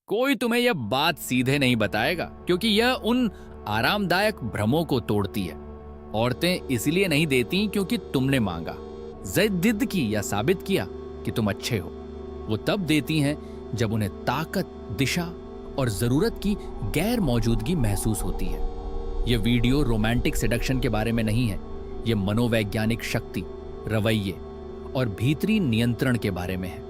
कोई तुम्हें यह बात सीधे नहीं बताएगा, क्योंकि यह उन आरामदायक भ्रमों को तोड़ती है। औरतें इसलिए नहीं देती क्योंकि तुमने मांगा, जिद की या साबित किया कि तुम अच्छे हो। वो तब देती हैं जब उन्हें ताकत, दिशा और जरूरत की गैर मौजूदगी महसूस होती है। यह वीडियो रोमांटिक सेडक्शन के बारे में नहीं है, यह मनोवैज्ञानिक शक्ति, रवैये और भीतरी नियंत्रण के बारे में है।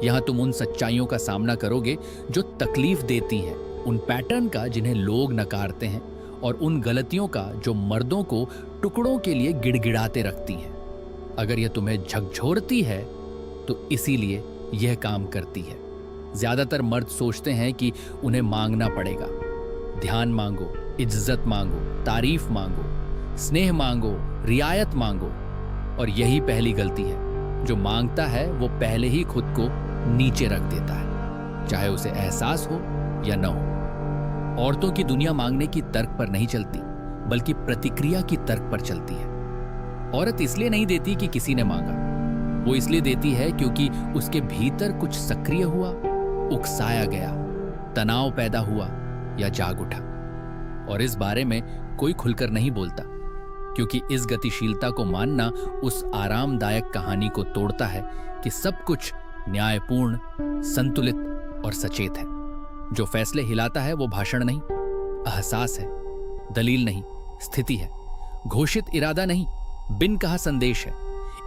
यहां तुम उन सच्चाइयों का सामना करोगे जो तकलीफ देती हैं, उन पैटर्न का जिन्हें लोग नकारते हैं, और उन गलतियों का जो मर्दों को टुकड़ों के लिए गिड़गिड़ाते रखती हैं। अगर यह तुम्हें झकझोरती है तो इसीलिए यह काम करती है। ज्यादातर मर्द सोचते हैं कि उन्हें मांगना पड़ेगा। ध्यान मांगो, इज्जत मांगो, तारीफ मांगो, स्नेह मांगो, रियायत मांगो। और यही पहली गलती है। जो मांगता है वो पहले ही खुद को नीचे रख देता है, चाहे उसे एहसास हो या न हो। औरतों की दुनिया मांगने की तर्क पर नहीं चलती, बल्कि प्रतिक्रिया की तर्क पर चलती है। औरत इसलिए नहीं देती कि किसी ने मांगा, वो इसलिए देती है क्योंकि उसके भीतर कुछ सक्रिय हुआ, उकसाया गया, तनाव पैदा हुआ या जाग उठा। और इस बारे में कोई खुलकर नहीं बोलता, क्योंकि इस गतिशीलता को मानना उस आरामदायक कहानी को तोड़ता है कि सब कुछ न्यायपूर्ण, संतुलित और सचेत है। जो फैसले हिलाता है वो भाषण नहीं, एहसास है, दलील नहीं, स्थिति है, घोषित इरादा नहीं, बिन कहा संदेश है।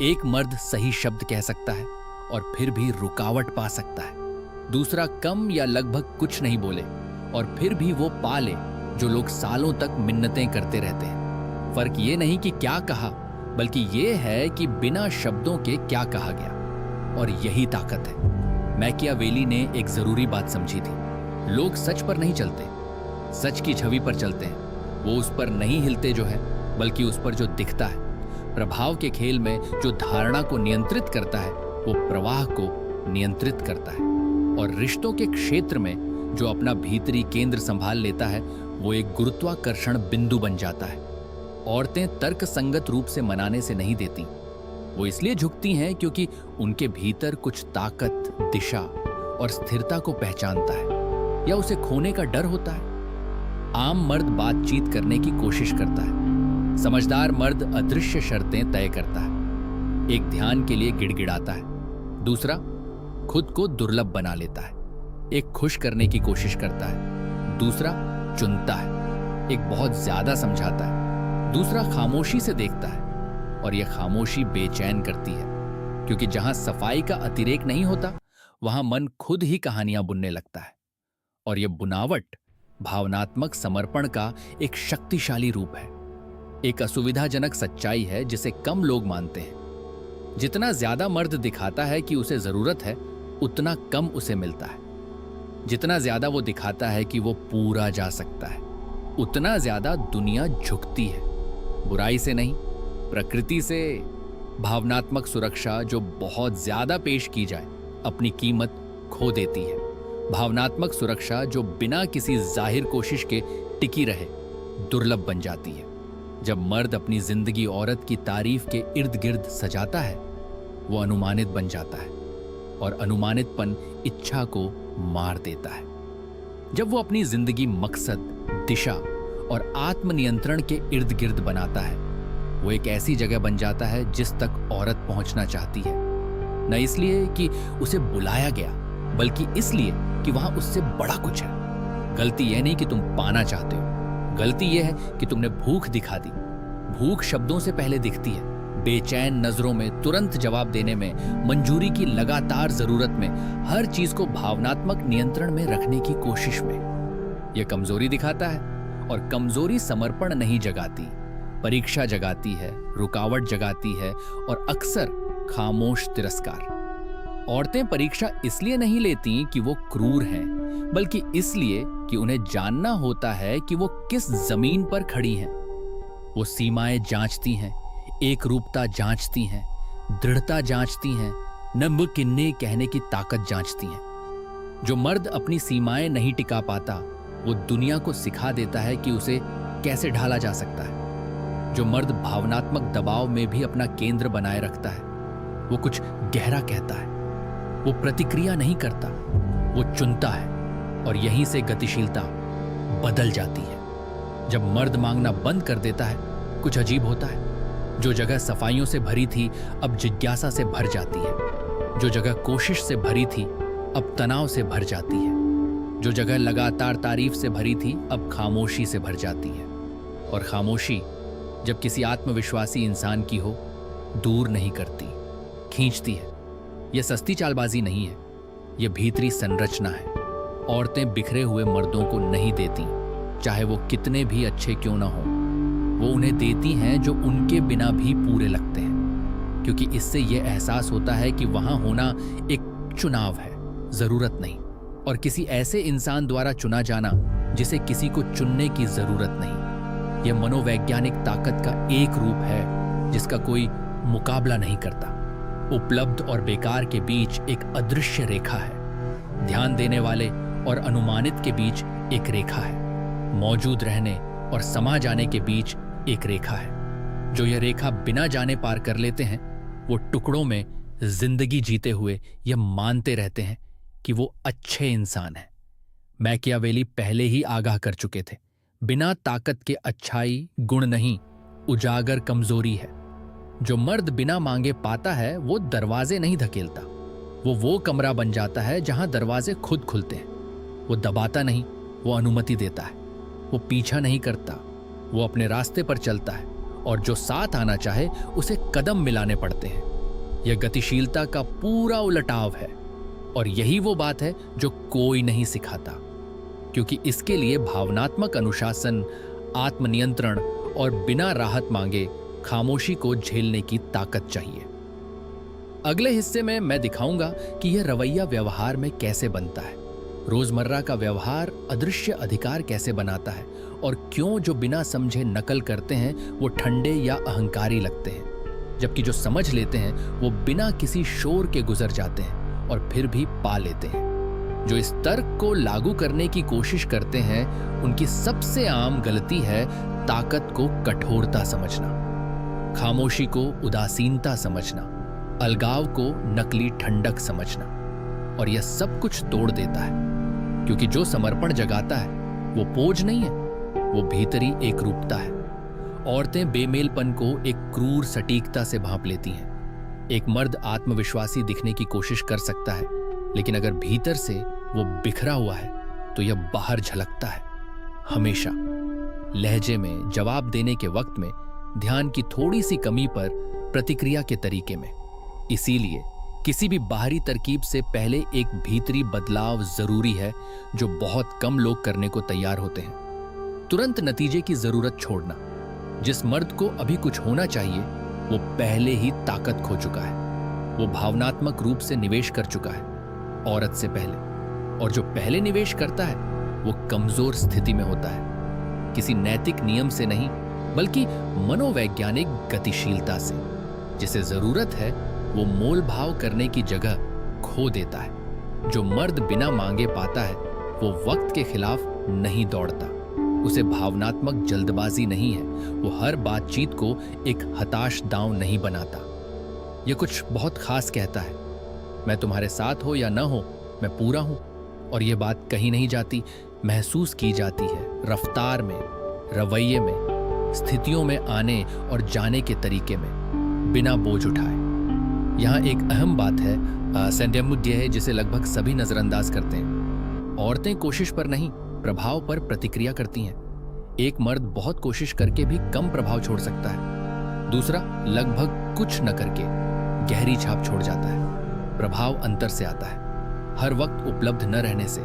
एक मर्द सही शब्द कह सकता है और फिर भी रुकावट पा सकता है। दूसरा कम या लगभग कुछ नहीं बोले और फिर भी वो पा ले जो लोग सालों तक मिन्नतें करते रहते हैं। फर्क ये नहीं कि क्या कहा, बल्कि ये है कि बिना शब्दों के क्या कहा गया। और यही ताकत है। मैकियावेली ने एक जरूरी बात समझी थी। लोग सच पर नहीं चलते, सच की छवि पर चलते हैं। वो उस पर नहीं हिलते जो है, बल्कि उस पर जो दिखता है। प्रभाव के खेल में जो धारणा को नियंत्रित करता है वो प्रवाह को नियंत्रित करता है। और रिश्तों के क्षेत्र में जो अपना भीतरी केंद्र संभाल लेता है वो एक गुरुत्वाकर्षण बिंदु बन जाता है। औरतें तर्क संगत रूप से मनाने से नहीं देती, वो इसलिए झुकती हैं क्योंकि उनके भीतर कुछ ताकत, दिशा और स्थिरता को पहचानता है या उसे खोने का डर होता है। आम मर्द बातचीत करने की कोशिश करता है, समझदार मर्द अदृश्य शर्तें तय करता है। एक ध्यान के लिए गिड़गिड़ाता है, दूसरा खुद को दुर्लभ बना लेता है। एक खुश करने की कोशिश करता है, दूसरा चुनता है। एक बहुत ज्यादा समझाता है, दूसरा खामोशी से देखता है। और यह खामोशी बेचैन करती है, क्योंकि जहां सफाई का अतिरेक नहीं होता वहां मन खुद ही कहानियां बुनने लगता है। और यह बुनावट भावनात्मक समर्पण का एक शक्तिशाली रूप है। एक असुविधाजनक सच्चाई है जिसे कम लोग मानते हैं। जितना ज्यादा मर्द दिखाता है कि उसे जरूरत है, उतना कम उसे मिलता है। जितना ज्यादा वो दिखाता है कि वो पूरा जा सकता है, उतना ज्यादा दुनिया झुकती है। बुराई से नहीं, प्रकृति से। भावनात्मक सुरक्षा जो बहुत ज्यादा पेश की जाए अपनी कीमत खो देती है। भावनात्मक सुरक्षा जो बिना किसी जाहिर कोशिश के टिकी रहे दुर्लभ बन जाती है। जब मर्द अपनी जिंदगी औरत की तारीफ के इर्द गिर्द सजाता है, वो अनुमानित बन जाता है, और अनुमानितपन इच्छा को मार देता है। जब वो अपनी जिंदगी मकसद, दिशा और आत्मनियंत्रण के इर्द गिर्द बनाता है, वो एक ऐसी जगह बन जाता है जिस तक औरत पहुंचना चाहती है। न इसलिए कि उसे बुलाया गया, बल्कि इसलिए कि वहां उससे बड़ा कुछ है। गलती यह नहीं कि तुम पाना चाहते हो, गलती यह है कि तुमने भूख दिखा दी। भूख शब्दों से पहले दिखती है, बेचैन नजरों में, तुरंत जवाब देने में, मंजूरी की लगातार जरूरत में, हर चीज को भावनात्मक नियंत्रण में रखने की कोशिश में। यह कमजोरी दिखाता है, और कमजोरी समर्पण नहीं जगाती, परीक्षा जगाती है, रुकावट जगाती है, और अक्सर खामोश तिरस्कार। औरतें परीक्षा इसलिए नहीं लेती कि वो क्रूर हैं, बल्कि इसलिए कि उन्हें जानना होता है कि वो किस जमीन पर खड़ी हैं। वो सीमाएं जांचती हैं, एक रूपता जांचती हैं, दृढ़ता जांचती हैं, नम्र किन्ने कहने की ताकत जांचती हैं। जो मर्द अपनी सीमाएं नहीं टिका पाता, वो दुनिया को सिखा देता है कि उसे कैसे ढाला जा सकता है। जो मर्द भावनात्मक दबाव में भी अपना केंद्र बनाए रखता है, वो कुछ गहरा कहता है। वो प्रतिक्रिया नहीं करता, वो चुनता है। और यहीं से गतिशीलता बदल जाती है। जब मर्द मांगना बंद कर देता है, कुछ अजीब होता है। जो जगह सफाइयों से भरी थी अब जिज्ञासा से भर जाती है। जो जगह कोशिश से भरी थी अब तनाव से भर जाती है। जो जगह लगातार तारीफ से भरी थी अब खामोशी से भर जाती है। और खामोशी जब किसी आत्मविश्वासी इंसान की हो, दूर नहीं करती, खींचती है। यह सस्ती चालबाजी नहीं है, यह भीतरी संरचना है। औरतें बिखरे हुए मर्दों को नहीं देती, चाहे वो कितने भी अच्छे क्यों ना हो। वो उन्हें देती हैं जो उनके बिना भी पूरे लगते हैं, क्योंकि इससे यह एहसास होता है कि वहां होना एक चुनाव है, जरूरत नहीं। और किसी ऐसे इंसान द्वारा चुना जाना जिसे किसी को चुनने की जरूरत नहीं। यह मनोवैज्ञानिक ताकत का एक रूप है जिसका कोई मुकाबला नहीं करता। उपलब्ध और बेकार के बीच एक अदृश्य रेखा है। ध्यान देने वाले और अनुमानित के बीच एक रेखा है। मौजूद रहने और समा जाने के बीच एक रेखा है। जो यह रेखा बिना जाने पार कर लेते हैं, वो टुकड़ों में जिंदगी जीते हुए यह मानते रहते हैं कि वो अच्छे इंसान हैं। मैकियावेली पहले ही आगाह कर चुके थे, बिना ताकत के अच्छाई गुण नहीं, उजागर कमजोरी है। जो मर्द बिना मांगे पाता है वो दरवाजे नहीं धकेलता, वो कमरा बन जाता है जहां दरवाजे खुद खुलते हैं। वो दबाता नहीं, वो अनुमति देता है। वो पीछा नहीं करता, वो अपने रास्ते पर चलता है। और जो साथ आना चाहे उसे कदम मिलाने पड़ते हैं। यह गतिशीलता का पूरा उलटाव है। और यही वो बात है जो कोई नहीं सिखाता, क्योंकि इसके लिए भावनात्मक अनुशासन, आत्मनियंत्रण और बिना राहत मांगे खामोशी को झेलने की ताकत चाहिए। अगले हिस्से में मैं दिखाऊंगा कि यह रवैया व्यवहार में कैसे बनता है। रोजमर्रा का व्यवहार अदृश्य अधिकार कैसे बनाता है, और क्यों जो बिना समझे नकल करते हैं वो ठंडे या अहंकारी लगते हैं, जबकि जो समझ लेते हैं वो बिना किसी शोर के गुजर जाते हैं और फिर भी पा लेते हैं। जो इस तर्क को लागू करने की कोशिश करते हैं, उनकी सबसे आम गलती है ताकत को कठोरता समझना, खामोशी को उदासीनता समझना, अलगाव को नकली ठंडक समझना। और यह सब कुछ तोड़ देता है, क्योंकि जो समर्पण जगाता है वो पोज नहीं है, वो भीतरी एकरूपता है। औरतें बेमेलपन को एक क्रूर सटीकता से भांप लेती हैं। एक मर्द आत्मविश्वासी दिखने की कोशिश कर सकता है, लेकिन अगर भीतर से वो बिखरा हुआ है तो यह बाहर झलकता है। हमेशा लहजे में, जवाब देने के वक्त में, ध्यान की थोड़ी सी कमी पर, प्रतिक्रिया के तरीके में। इसीलिए किसी भी बाहरी तरकीब से पहले एक भीतरी बदलाव जरूरी है, जो बहुत कम लोग करने को तैयार होते हैं। तुरंत नतीजे की जरूरत छोड़ना। जिस मर्द को अभी कुछ होना चाहिए वो पहले ही ताकत खो चुका है। वो भावनात्मक रूप से निवेश कर चुका है औरत से पहले। और जो पहले निवेश करता है वो कमजोर स्थिति में होता है, किसी नैतिक नियम से नहीं, बल्कि मनोवैज्ञानिक गतिशीलता से। जिसे जरूरत है वो मोल भाव करने की जगह खो देता है। जो मर्द बिना मांगे पाता है वो वक्त के खिलाफ नहीं दौड़ता, उसे भावनात्मक जल्दबाजी नहीं है, वो हर बातचीत को एक हताश दांव नहीं बनाता। ये कुछ बहुत खास कहता है, मैं तुम्हारे साथ हो या न हो, मैं पूरा हूं। और ये बात कहीं नहीं जाती, महसूस की जाती है रफ्तार में, रवैये में, स्थितियों में आने और जाने के तरीके में, बिना बोझ उठाए। यहाँ एक अहम बात है, सेंडेमुड यह है जिसे लगभग सभी नजरअंदाज करते हैं। औरतें कोशिश पर नहीं, प्रभाव पर प्रतिक्रिया करती हैं। एक मर्द बहुत कोशिश करके भी कम प्रभाव छोड़ सकता है, दूसरा लगभग कुछ न करके गहरी छाप छोड़ जाता है। प्रभाव अंतर से आता है, हर वक्त उपलब्ध न रहने से,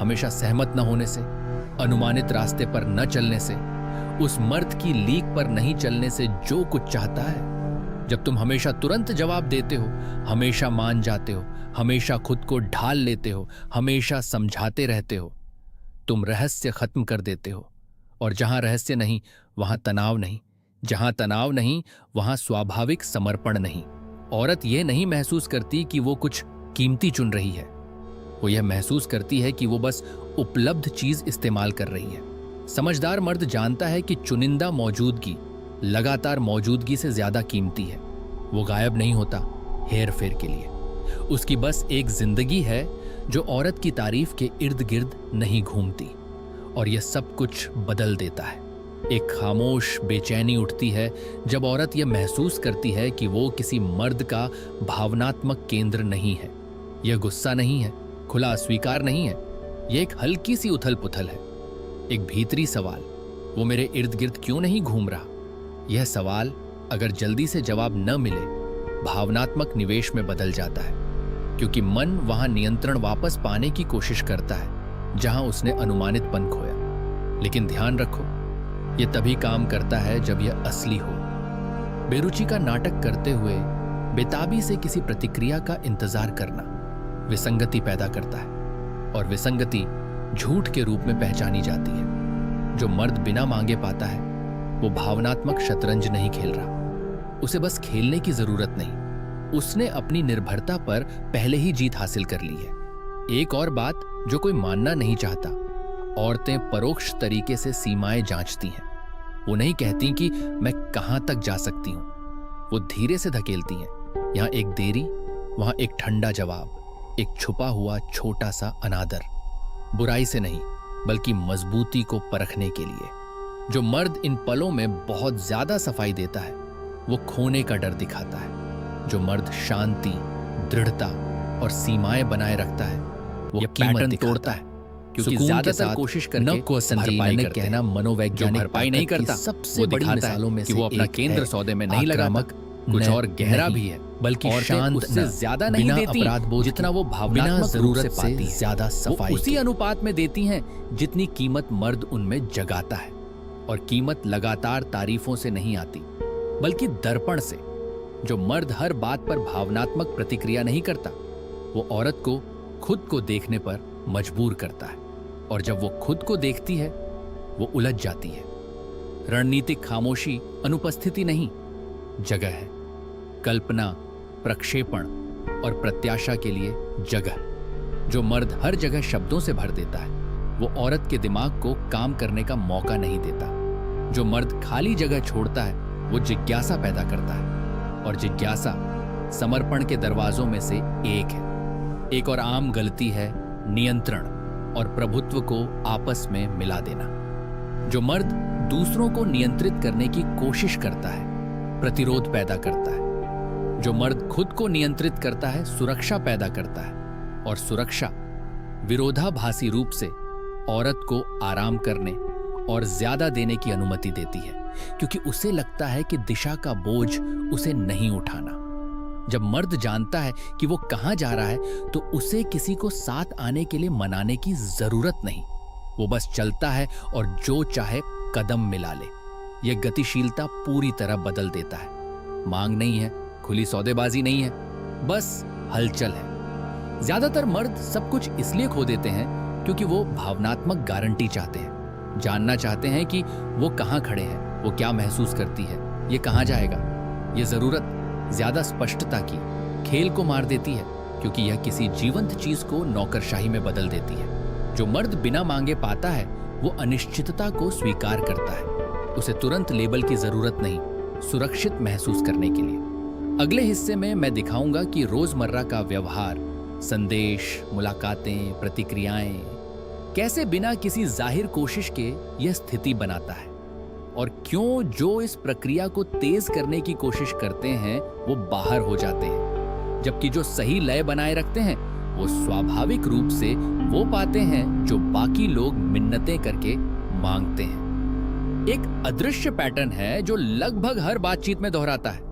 हमेशा सहमत न होने से, अनुमानित रास्ते पर न चलने से, उस मर्द की लीक पर नहीं चलने से जो कुछ चाहता है। जब तुम हमेशा तुरंत जवाब देते हो, हमेशा मान जाते हो, हमेशा खुद को ढाल लेते हो, हमेशा समझाते रहते हो, तुम रहस्य खत्म कर देते हो। और जहां रहस्य नहीं वहां तनाव नहीं, जहां तनाव नहीं वहां स्वाभाविक समर्पण नहीं। औरत यह नहीं महसूस करती कि वो कुछ कीमती चुन रही है, वो यह महसूस करती है कि वो बस उपलब्ध चीज इस्तेमाल कर रही है। समझदार मर्द जानता है कि चुनिंदा मौजूदगी लगातार मौजूदगी से ज्यादा कीमती है। वो गायब नहीं होता हेर फेर के लिए। उसकी बस एक जिंदगी है जो औरत की तारीफ के इर्द गिर्द नहीं घूमती, और यह सब कुछ बदल देता है। एक खामोश बेचैनी उठती है जब औरत यह महसूस करती है कि वो किसी मर्द का भावनात्मक केंद्र नहीं है। यह गुस्सा नहीं है, खुला अस्वीकार नहीं है, यह एक हल्की सी उथल पुथल है, एक भीतरी सवाल, वो मेरे इर्द गिर्द क्यों नहीं घूम रहा। यह सवाल अगर जल्दी से जवाब न मिले, भावनात्मक निवेश में बदल जाता है, क्योंकि मन वहां नियंत्रण वापस पाने की कोशिश करता है जहां उसने अनुमानितपन खोया। लेकिन ध्यान रखो, यह तभी काम करता है जब यह असली हो। बेरुचि का नाटक करते हुए बेताबी से किसी प्रतिक्रिया का इंतजार करना विसंगति पैदा करता है, और विसंगति झूठ के रूप में पहचानी जाती है। जो मर्द बिना मांगे पाता है वो भावनात्मक शतरंज नहीं खेल रहा, उसे बस खेलने की जरूरत नहीं, उसने अपनी निर्भरता पर पहले ही जीत हासिल कर ली है। एक और बात जो कोई मानना नहीं चाहता, औरतें परोक्ष तरीके से सीमाएं जांचती हैं। वो नहीं कहती कि मैं कहां तक जा सकती हूं, वो धीरे से धकेलती हैं। यहां एक देरी, वहां एक ठंडा जवाब, एक छुपा हुआ छोटा सा अनादर, बुराई से नहीं बल्कि मजबूती को परखने के लिए। जो मर्द इन पलों में बहुत ज्यादा सफाई देता है वो खोने का डर दिखाता है। जो मर्द शांति, दृढ़ता और सीमाएं बनाए रखता है वो पैटर्न तोड़ता है, क्योंकि ज्यादातर कोशिश करके भरपाई नहीं कहना मनोवैज्ञानिक भरपाई नहीं करता, सबसे बड़ी मिसालों में से वो अपना केंद्र सौदे में नहीं लगाता, कुछ और गहरा भी है, बल्कि शांत उससे ज्यादा नहीं देती जितना वो भावनात्मक जरूरत से ज्यादा सफाई उसी अनुपात में देती हैं जितनी कीमत मर्द उनमें जगाता है। और कीमत लगातार तारीफों से नहीं आती बल्कि दर्पण से। जो मर्द हर बात पर भावनात्मक प्रतिक्रिया नहीं करता, वो औरत को खुद को देखने पर मजबूर करता है, और जब वो खुद को देखती है वो उलझ जाती है। रणनीतिक खामोशी अनुपस्थिति नहीं, जगह है। कल्पना, प्रक्षेपण और प्रत्याशा के लिए जगह। जो मर्द हर जगह शब्दों से भर देता है वो औरत के दिमाग को काम करने का मौका नहीं देता। जो मर्द खाली जगह छोड़ता है वो जिज्ञासा पैदा करता है, और जिज्ञासा समर्पण के दरवाजों में से एक है। एक और आम गलती है नियंत्रण और प्रभुत्व को आपस में मिला देना। जो मर्द दूसरों को नियंत्रित करने की कोशिश करता है प्रतिरोध पैदा करता है। जो मर्द खुद को नियंत्रित करता है सुरक्षा पैदा करता है, और सुरक्षा विरोधाभासी रूप से औरत को आराम करने और ज्यादा देने की अनुमति देती है, क्योंकि उसे लगता है कि दिशा का बोझ उसे नहीं उठाना। जब मर्द जानता है कि वो कहां जा रहा है तो उसे किसी को साथ आने के लिए मनाने की जरूरत नहीं, वो बस चलता है और जो चाहे कदम मिला ले। यह गतिशीलता पूरी तरह बदल देता है। मांग नहीं है, खुली सौदेबाजी नहीं है, बस हलचल है। ज्यादातर मर्द सब कुछ इसलिए खो देते हैं क्योंकि वो भावनात्मक गारंटी चाहते हैं, जानना चाहते हैं कि वो कहां खड़े हैं, वो क्या महसूस करती है, ये कहां जाएगा। ये जरूरत ज्यादा स्पष्टता की खेल को मार देती है, क्योंकि यह किसी जीवंत चीज को नौकरशाही में बदल देती है। जो मर्द बिना मांगे पाता है वो अनिश्चितता को स्वीकार करता है। उसे तुरंत लेबल की जरूरत नहीं, सुरक्षित महसूस करने के लिए। अगले हिस्से में मैं दिखाऊंगा कि रोजमर्रा का व्यवहार, संदेश, मुलाकातें, प्रतिक्रियाएं कैसे बिना किसी जाहिर कोशिश के यह स्थिति बनाता है, और क्यों जो इस प्रक्रिया को तेज करने की कोशिश करते हैं वो बाहर हो जाते हैं, जबकि जो सही लय बनाए रखते हैं वो स्वाभाविक रूप से वो पाते हैं जो बाकी लोग मिन्नतें करके मांगते हैं। एक अदृश्य पैटर्न है जो लगभग हर बातचीत में दोहराता है।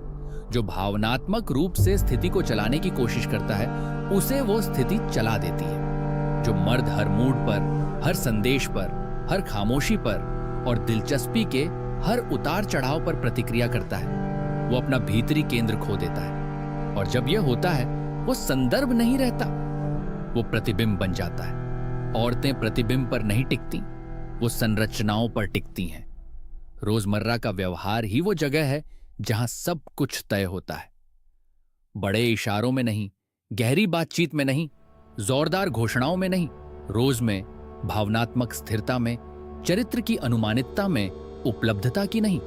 जो भावनात्मक रूप से स्थिति को चलाने की कोशिश करता है उसे वो स्थिति चला देती है। जो मर्द हर मूड पर, हर संदेश पर, हर खामोशी पर और दिलचस्पी के हर उतार चढ़ाव पर प्रतिक्रिया करता है वो अपना भीतरी केंद्र खो देता है, और जब यह होता है वो संदर्भ नहीं रहता, वो प्रतिबिंब बन जाता है। औरतें प्रतिबिंब पर नहीं टिकती, वो संरचनाओं पर टिकती हैं। रोजमर्रा का व्यवहार ही वो जगह है जहां सब कुछ तय होता है। बड़े इशारों में नहीं, गहरी बातचीत में नहीं, जोरदार घोषणाओं में नहीं, रोज में, भावनात्मक स्थिरता में, चरित्र की अनुमानितता में, उपलब्धता की नहीं।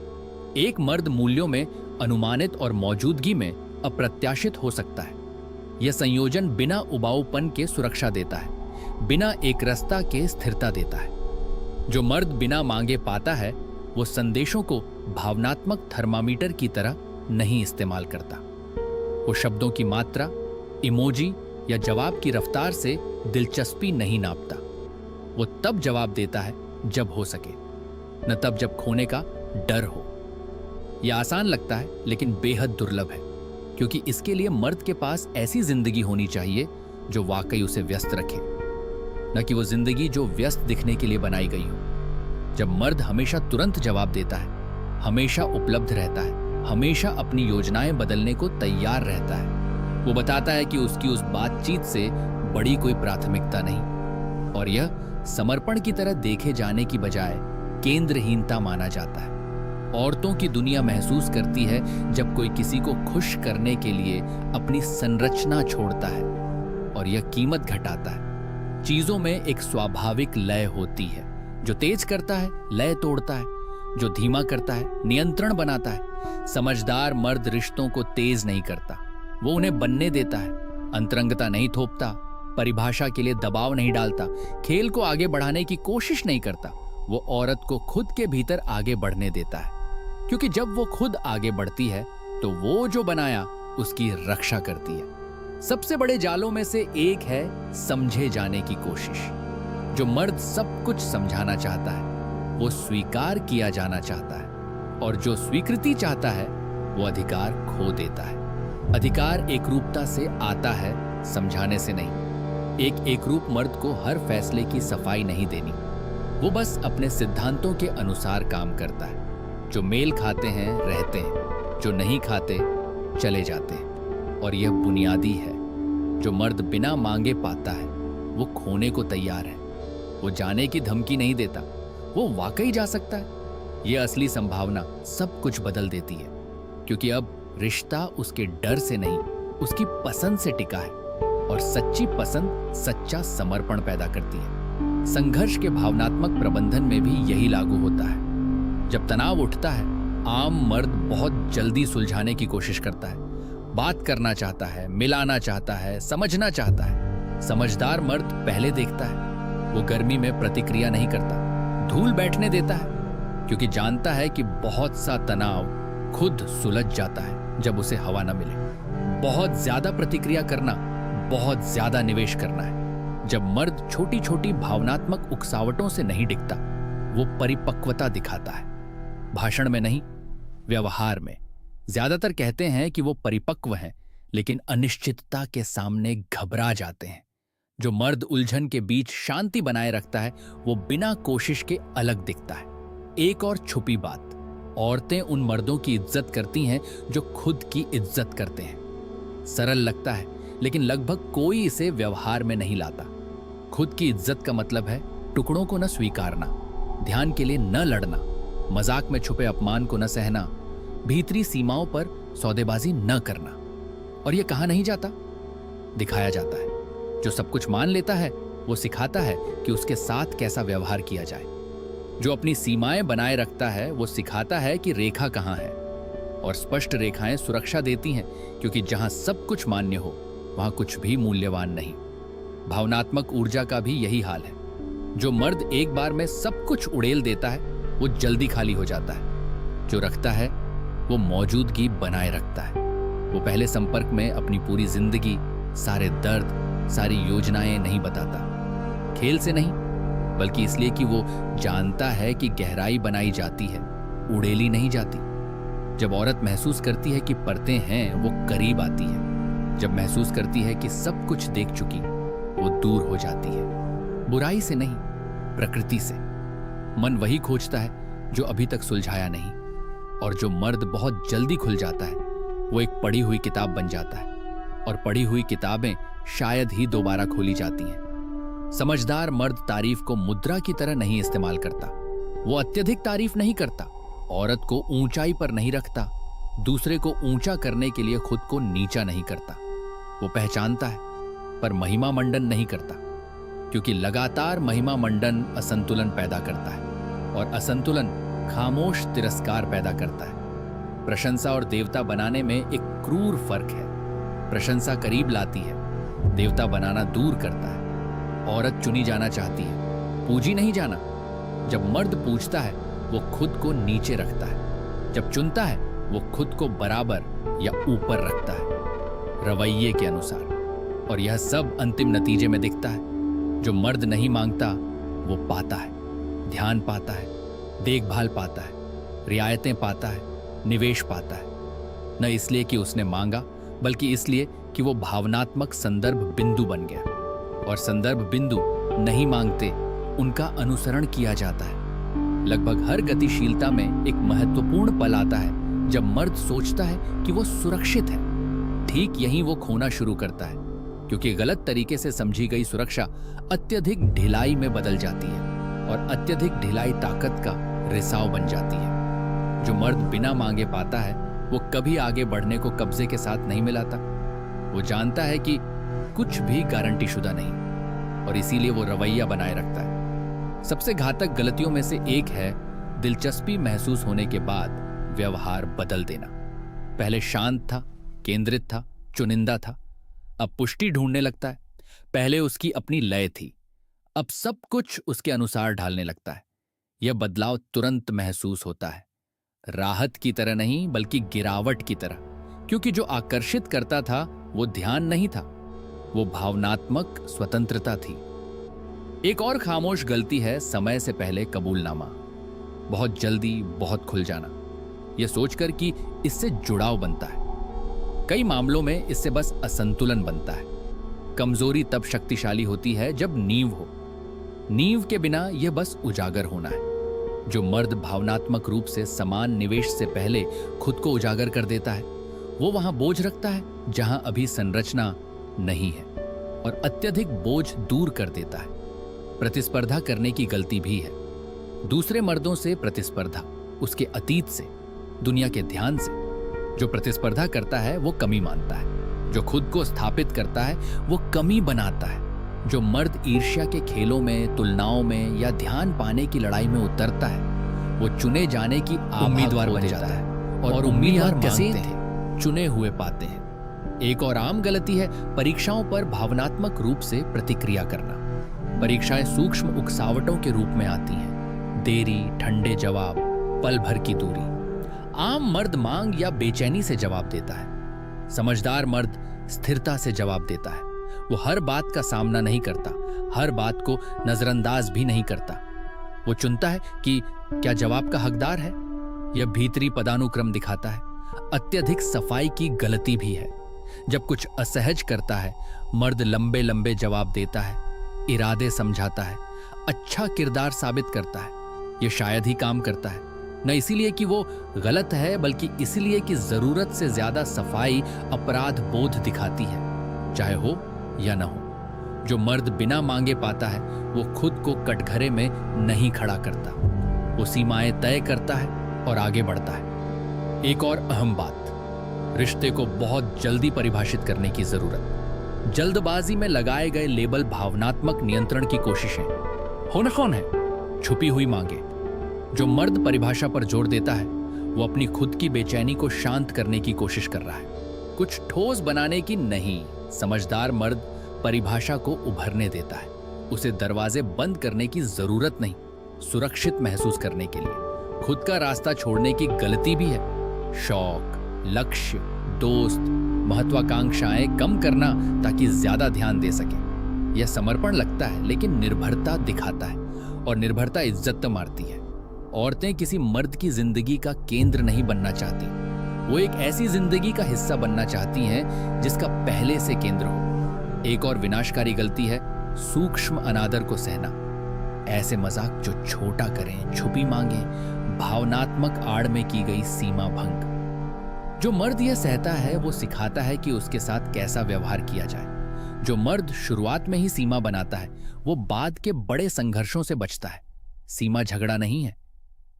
एक मर्द मूल्यों में अनुमानित और मौजूदगी में अप्रत्याशित हो सकता है, यह संयोजन बिना उबाऊपन के सुरक्षा देता है, बिना एक रास्ता के स्थिरता देता है। जो मर्द बिना मांगे पाता है वो संदेशों को भावनात्मक थर्मामीटर की तरह नहीं इस्तेमाल करता। वो शब्दों की मात्रा, इमोजी या जवाब की रफ्तार से दिलचस्पी नहीं नापता। वो तब जवाब देता है जब हो सके, न तब जब खोने का डर हो। यह आसान लगता है लेकिन बेहद दुर्लभ है, क्योंकि इसके लिए मर्द के पास ऐसी जिंदगी होनी चाहिए जो वाकई उसे व्यस्त रखे, न कि वो जिंदगी जो व्यस्त दिखने के लिए बनाई गई हो। जब मर्द हमेशा तुरंत जवाब देता है, हमेशा उपलब्ध रहता है, हमेशा अपनी योजनाएं बदलने को तैयार रहता है, वो बताता है कि उसकी उस बातचीत से बड़ी कोई प्राथमिकता नहीं, और यह समर्पण की तरह देखे जाने की बजाय केंद्रहीनता माना जाता है। औरतों की दुनिया महसूस करती है जब कोई किसी को खुश करने के लिए अपनी संरचना छोड़ता है, और यह कीमत घटाता है। चीजों में एक स्वाभाविक लय होती है। जो तेज करता है लय तोड़ता है, जो धीमा करता है नियंत्रण बनाता है। समझदार मर्द रिश्तों को तेज नहीं करता, वो उन्हें बनने देता है। अंतरंगता नहीं थोपता, परिभाषा के लिए दबाव नहीं डालता, खेल को आगे बढ़ाने की कोशिश नहीं करता। वो औरत को खुद के भीतर आगे बढ़ने देता है, क्योंकि जब वो खुद आगे बढ़ती है तो वो जो बनाया उसकी रक्षा करती है। सबसे बड़े जालों में से एक है समझे जाने की कोशिश। जो मर्द सब कुछ समझाना चाहता है वो स्वीकार किया जाना चाहता है, और जो स्वीकृति चाहता है वो अधिकार खो देता है। अधिकार एकरूपता से आता है, समझाने से नहीं। एक एकरूप मर्द को हर फैसले की सफाई नहीं देनी, वो बस अपने सिद्धांतों के अनुसार काम करता है। जो मेल खाते हैं रहते हैं, जो नहीं खाते चले जाते हैं, और यह बुनियादी है। जो मर्द बिना मांगे पाता है वो खोने को तैयार है। वो जाने की धमकी नहीं देता, वो वाकई जा सकता है। यह असली संभावना सब कुछ बदल देती है, क्योंकि अब रिश्ता उसके डर से नहीं, उसकी पसंद से टिका है, और सच्ची पसंद सच्चा समर्पण पैदा करती है। संघर्ष के भावनात्मक प्रबंधन में भी यही लागू होता है। जब तनाव उठता है, आम मर्द बहुत जल्दी सुलझाने की कोशिश करता है, बात करना चाहता है, मिलाना चाहता है, समझना चाहता है। समझदार मर्द पहले देखता है, वो गर्मी में प्रतिक्रिया नहीं करता, धूल बैठने देता है, क्योंकि जानता है कि बहुत सा तनाव खुद सुलझ जाता है जब उसे हवा न मिले। बहुत ज्यादा प्रतिक्रिया करना, बहुत ज्यादा निवेश करना है। जब मर्द छोटी छोटी भावनात्मक उकसावटों से नहीं डिगता, वो परिपक्वता दिखाता है। भाषण में नहीं, व्यवहार में। ज्यादातर कहते हैं कि वो परिपक्व हैं, लेकिन अनिश्चितता के सामने घबरा जाते हैं। जो मर्द उलझन के बीच शांति बनाए रखता है वो बिना कोशिश के अलग दिखता है। एक और छुपी बात, औरतें उन मर्दों की इज्जत करती हैं जो खुद की इज्जत करते हैं। सरल लगता है, लेकिन लगभग कोई इसे व्यवहार में नहीं लाता। खुद की इज्जत का मतलब है टुकड़ों को न स्वीकारना, ध्यान के लिए न लड़ना, मजाक में छुपे अपमान को न सहना, भीतरी सीमाओं पर सौदेबाजी न करना। और यह कहा नहीं जाता, दिखाया जाता है। जो सब कुछ मान लेता है वो सिखाता है कि उसके साथ कैसा व्यवहार किया जाए। जो अपनी सीमाएं बनाए रखता है वो सिखाता है कि रेखा कहां है, और स्पष्ट रेखाएं सुरक्षा देती हैं, क्योंकि जहां सब कुछ मान्य हो वहां कुछ भी मूल्यवान नहीं। भावनात्मक ऊर्जा का भी यही हाल है। जो मर्द एक बार में सब कुछ उड़ेल देता है वो जल्दी खाली हो जाता है। जो रखता है वो मौजूदगी बनाए रखता है। वो पहले संपर्क में अपनी पूरी जिंदगी, सारे दर्द, सारी योजनाएं नहीं बताता। खेल से नहीं, बल्कि इसलिए कि वो जानता है कि गहराई बनाई जाती है, उड़ेली नहीं जाती। जब औरत महसूस करती है कि परतें हैं, वो करीब आती है। जब महसूस करती है कि सब कुछ देख चुकी, वो दूर हो जाती है। बुराई से नहीं, प्रकृति से। मन वही खोजता है जो अभी तक सुलझाया नहीं, और जो मर्द बहुत जल्दी खुल जाता है वो एक पढ़ी हुई किताब बन जाता है, और पढ़ी हुई किताबें शायद ही दोबारा खोली जाती हैं। समझदार मर्द तारीफ को मुद्रा की तरह नहीं इस्तेमाल करता। वो अत्यधिक तारीफ नहीं करता, औरत को ऊंचाई पर नहीं रखता, दूसरे को ऊंचा करने के लिए खुद को नीचा नहीं करता। वो पहचानता है पर महिमा मंडन नहीं करता, क्योंकि लगातार महिमा मंडन असंतुलन पैदा करता है, और असंतुलन खामोश तिरस्कार पैदा करता है। प्रशंसा और देवता बनाने में एक क्रूर फर्क है। प्रशंसा करीब लाती है, देवता बनाना दूर करता है। औरत चुनी जाना चाहती है, पूजी नहीं जाना। जब मर्द पूछता है वो खुद को नीचे रखता है, जब चुनता है वो खुद को बराबर या ऊपर रखता है रवैये के अनुसार। और यह सब अंतिम नतीजे में दिखता है। जो मर्द नहीं मांगता वो पाता है, ध्यान पाता है, देखभाल पाता है, रियायतें पाता है, निवेश पाता है। न इसलिए कि उसने मांगा, बल्कि इसलिए कि वो भावनात्मक संदर्भ बिंदु बन गया। और संदर्भ बिंदु नहीं मांगते, उनका अनुसरण किया जाता है। लगभग हर गतिशीलता में एक महत्वपूर्ण पल आता है जब मर्द सोचता है कि वो सुरक्षित है। ठीक यहीं वो खोना शुरू करता है, क्योंकि गलत तरीके से समझी गई सुरक्षा अत्यधिक ढिलाई में बदल जाती है, और अत्यधिक ढिलाई ताकत का रिसाव बन जाती है। जो मर्द बिना मांगे पाता है वो कभी आगे बढ़ने को कब्जे के साथ नहीं मिलाता। वो जानता है कि कुछ भी गारंटी शुदा नहीं, और इसीलिए वो रवैया बनाए रखता है। सबसे घातक गलतियों में से एक है दिलचस्पी महसूस होने के बाद व्यवहार बदल देना। पहले शांत था, केंद्रित था, चुनिंदा था, अब पुष्टि ढूंढने लगता है। पहले उसकी अपनी लय थी, अब सब कुछ उसके अनुसार ढालने लगता है। यह बदलाव तुरंत महसूस होता है, राहत की तरह नहीं बल्कि गिरावट की तरह, क्योंकि जो आकर्षित करता था वो ध्यान नहीं था, वो भावनात्मक स्वतंत्रता थी। एक और खामोश गलती है समय से पहले कबूलनामा। बहुत जल्दी बहुत खुल जाना, यह सोचकर कि इससे जुड़ाव बनता है। कई मामलों में इससे बस असंतुलन बनता है। कमजोरी तब शक्तिशाली होती है जब नींव हो। नींव के बिना यह बस उजागर होना है। जो मर्द भावनात्मक रूप से समान निवेश से पहले खुद को उजागर कर देता है, वो वहां बोझ रखता है जहां अभी संरचना नहीं है, और अत्यधिक बोझ दूर कर देता है। प्रतिस्पर्धा करने की गलती भी है। दूसरे मर्दों से प्रतिस्पर्धा, उसके अतीत से, दुनिया के ध्यान से। जो प्रतिस्पर्धा करता है वो कमी मानता है, जो खुद को स्थापित करता है वो कमी बनाता है। जो मर्द ईर्ष्या के खेलों में, तुलनाओं में या ध्यान पाने की लड़ाई में उतरता है, वो चुने जाने की उम्मीदवार बन जाता है, और उम्मीदवार कैसे थे, चुने हुए पाते हैं। एक और आम गलती है परीक्षाओं पर भावनात्मक रूप से प्रतिक्रिया करना। परीक्षाएं सूक्ष्म उकसावटों के रूप में आती हैं, देरी, ठंडे जवाब, पल भर की दूरी। आम मर्द मांग या बेचैनी से जवाब देता है, समझदार मर्द स्थिरता से जवाब देता है। वो हर बात का सामना नहीं करता, हर बात को नजरअंदाज भी नहीं करता। वो चुनता है कि क्या जवाब का हकदार है। यह भीतरी पदानुक्रम दिखाता है। अत्यधिक सफाई की गलती भी है। जब कुछ असहज करता है, मर्द लंबे लंबे जवाब देता है, इरादे समझाता है, अच्छा किरदार साबित करता है। यह शायद ही काम करता है, न इसीलिए कि वो गलत है, बल्कि इसलिए कि जरूरत से ज्यादा सफाई अपराध बोध दिखाती है, चाहे हो या न हो। जो मर्द बिना मांगे पाता है वो खुद को कटघरे में नहीं खड़ा करता, वो सीमाएं तय करता है और आगे बढ़ता है। एक और अहम बात, रिश्ते को बहुत जल्दी परिभाषित करने की जरूरत। जल्दबाजी में लगाए गए लेबल भावनात्मक नियंत्रण की कोशिशें। होना कौन है? छुपी हुई मांगे। जो मर्द परिभाषा पर जोर देता है वो अपनी खुद की बेचैनी को शांत करने की कोशिश कर रहा है, कुछ ठोस बनाने की नहीं। समझदार मर्द परिभाषा को उभरने देता है। उसे दरवाजे बंद करने की जरूरत नहीं, सुरक्षित महसूस करने के लिए। खुद का रास्ता छोड़ने की गलती भी है। शौक, लक्ष्य, दोस्त, महत्वाकांक्षाएं कम करना ताकि ज्यादा ध्यान दे सके। यह समर्पण लगता है, लेकिन निर्भरता दिखाता है, और निर्भरता इज्जत मारती है। औरतें किसी मर्द की जिंदगी का केंद्र नहीं बनना चाहती, वो एक ऐसी जिंदगी का हिस्सा बनना चाहती हैं जिसका पहले से केंद्र हो। एक और विनाशकारी गलती है सूक्ष्म अनादर को सहना। ऐसे मजाक जो छोटा करें, छुपी मांगे, भावनात्मक आड़ में की गई सीमा भंग। जो मर्द यह सहता है वो सिखाता है कि उसके साथ कैसा व्यवहार किया जाए। जो मर्द शुरुआत में ही सीमा बनाता है वो बाद के बड़े संघर्षों से बचता है। सीमा झगड़ा नहीं है,